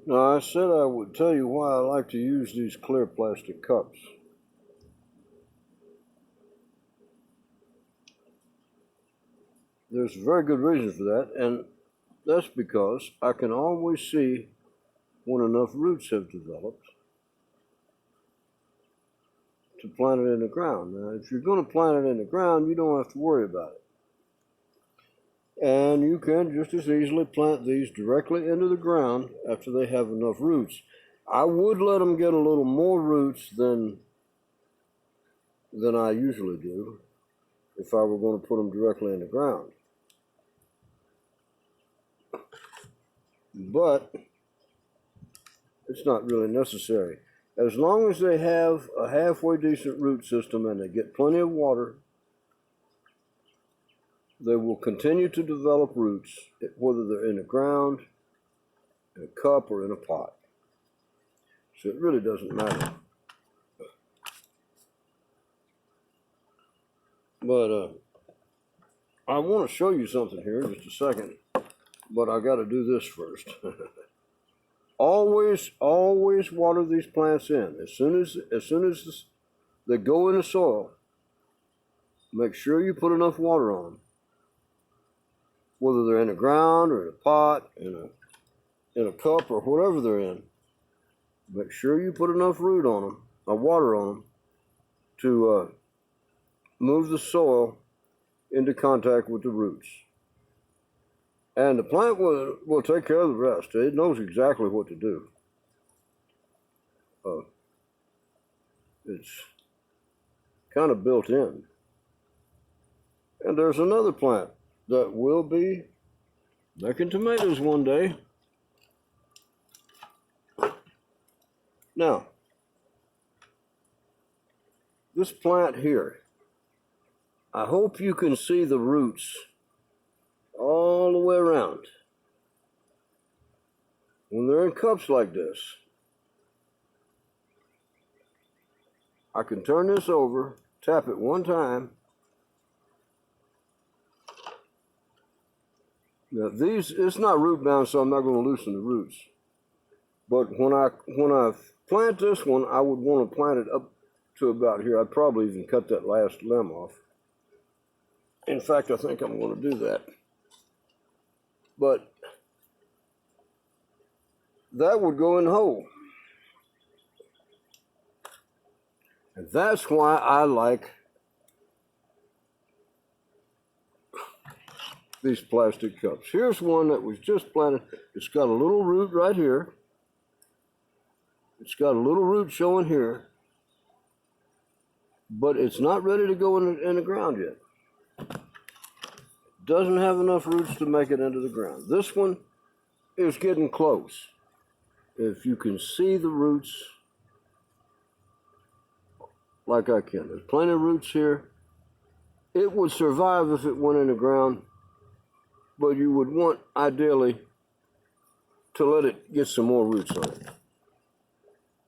Now, I said I would tell you why I like to use these clear plastic cups. There's a very good reason for that, and that's because I can always see when enough roots have developed to plant it in the ground. Now, if you're going to plant it in the ground, you don't have to worry about it. And you can just as easily plant these directly into the ground after they have enough roots. I would let them get a little more roots than I usually do if I were going to put them directly in the ground. But it's not really necessary. As long as they have a halfway decent root system and they get plenty of water, they will continue to develop roots, whether they're in the ground, in a cup, or in a pot. So it really doesn't matter. But I want to show you something here in just a second, but I got to do this first. Always water these plants in. As soon as they go in the soil, make sure you put enough water on them. Whether they're in the ground or in a pot, in a cup, or whatever they're in, make sure you put enough root on them, or water on them, to move the soil into contact with the roots. And the plant will take care of the rest. It knows exactly what to do. It's kind of built in. And there's another plant that will be making tomatoes one day. Now, this plant here, I hope you can see the roots all the way around. When they're in cups like this, I can turn this over, tap it one time. Now it's not root bound, so I'm not going to loosen the roots. But when I plant this one, I would want to plant it up to about here. I'd probably even cut that last limb off. In fact, I think I'm going to do that. But that would go in whole. And that's why I like these plastic cups. Here's one that was just planted. It's got a little root right here. It's got a little root showing here. But it's not ready to go in the ground yet. Doesn't have enough roots to make it into the ground. This one is getting close. If you can see the roots like I can. There's plenty of roots here. It would survive if it went in the ground, but you would want, ideally, to let it get some more roots on it.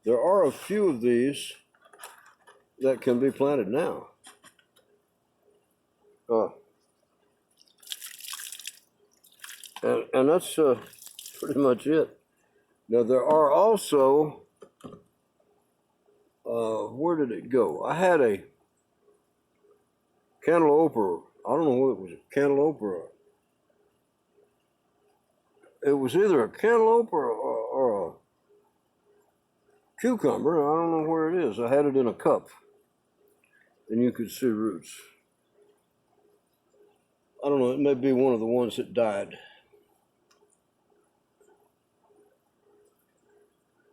There are a few of these that can be planted now. And that's pretty much it. Now there are also, where did it go? I had a cantaloupe, or I don't know whether it was a cantaloupe or it was either a cantaloupe or a cucumber. I don't know where it is. I had it in a cup, and you could see roots. I don't know, it may be one of the ones that died.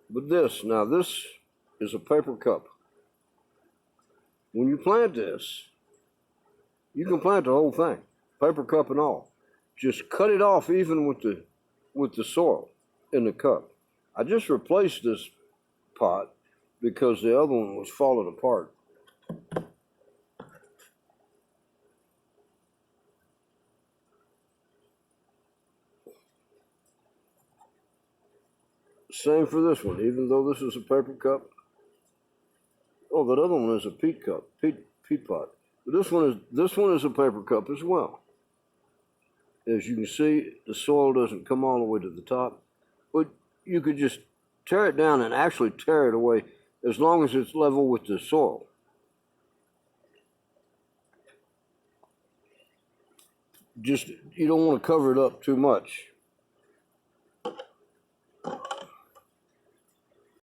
But this is a paper cup. When you plant this, you can plant the whole thing, paper cup and all. Just cut it off even with the soil in the cup. I just replaced this pot because the other one was falling apart. Same for this one, even though this is a paper cup. Oh, that other one is a peat cup, peat pot. But this one is a paper cup as well. As you can see, the soil doesn't come all the way to the top, but you could just tear it down and actually tear it away as long as it's level with the soil. Just, you don't want to cover it up too much.